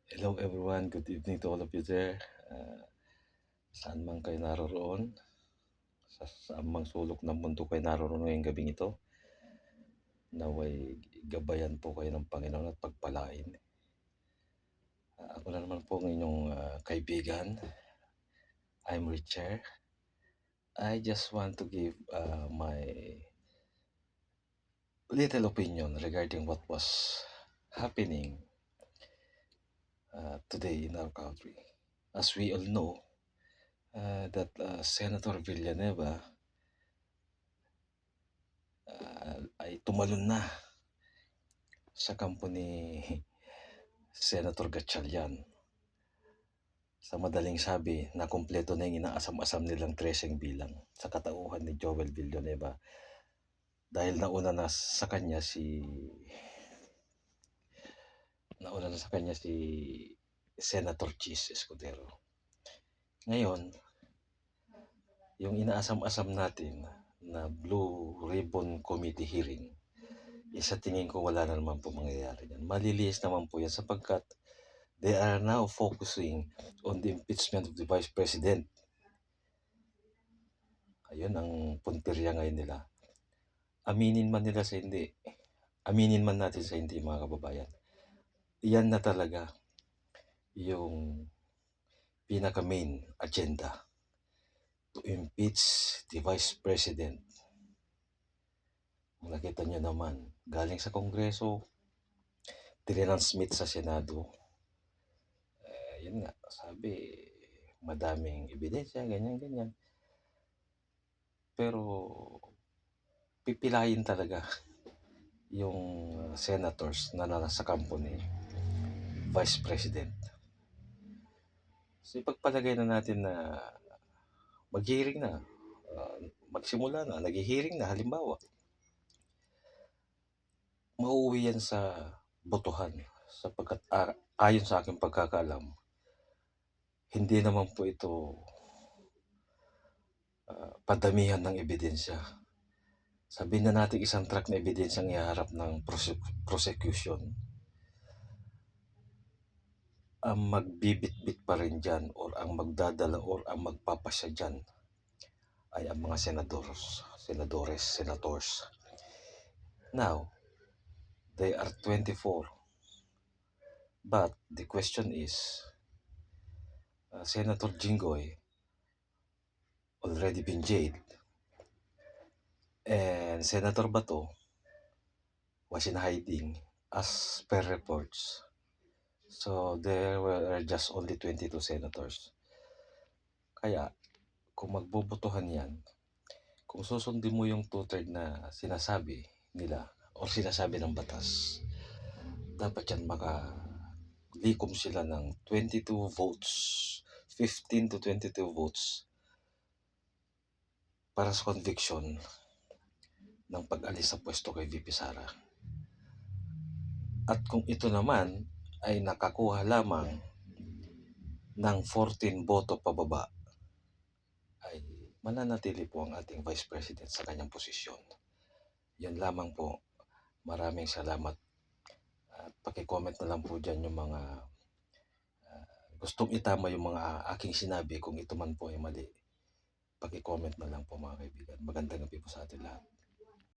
Hello everyone, good evening to all of you there. Saan man kayo naroroon, saan mang sulok ng mundo kayo naroroon ngayong gabing ito, naway gabayan po kayo ng Panginoon at pagpalain. Ako na naman po ang inyong kaibigan. I'm Richard. I just want to give my little opinion regarding what was happening today in our country. As we all know, that Senator Villanueva ay tumalon na sa kampo ni Senator Gatchalian. Sa madaling sabi, na kumpleto na yung inaasam-asam nilang tracing bilang sa katauhan ni Joel Villanueva dahil nauna na sa kanya si Senator Chis Escudero. Ngayon, yung inaasam-asam natin na Blue Ribbon Committee hearing, sa tingin ko wala na naman po mangyayari yan. Malilihis naman po yan sapagkat they are now focusing on the impeachment of the Vice President. Ayun ang punteriya ngayon nila. Aminin man nila sa hindi, aminin man natin sa hindi mga kababayan, yan na talaga yung pinaka-main agenda, to impeach the Vice President. Kung nakita nyo naman, galing sa Kongreso, tinansmit sa Senado. Yun nga, sabi, madaming ebidensya, ganyan-ganyan. Pero, pipilayin talaga yung senators na nasa kampo ni Vice President. So, ipagpalagay na natin na mag-hearing na, magsimula na, nag-hearing na, halimbawa, mauuwi yan sa botohan sapagkat ayon sa aking pagkakaalam, hindi naman po ito padamihan ng ebidensya. Sabihin na natin isang track na ebidensya ang iharap ng prosecution. Ang magbibitbit pa rin dyan or ang magdadala or ang magpapasya dyan ay ang mga senators. Now, they are 24. But the question is, Senator Jinggoy already been jailed. And Senator Bato was in hiding as per reports. So there were just only 22 senators. Kaya kung magbobotohan yan, kung susundin mo yung 2/3 na sinasabi nila o sinasabi ng batas, dapat yan makalikom sila ng 22 votes, 15 to 22 votes para sa conviction ng pag-alis sa pwesto kay VP Sara. At kung ito naman ay nakakuha lamang ng 14 boto pababa, ay mananatili po ang ating Vice President sa kanyang posisyon. Yan lamang po. Maraming salamat. At paki-comment na lang po dyan yung mga gustong itama yung mga aking sinabi. Kung ito man po ay mali, paki-comment na lang po mga kaibigan. Magandang gabi po sa atin lahat.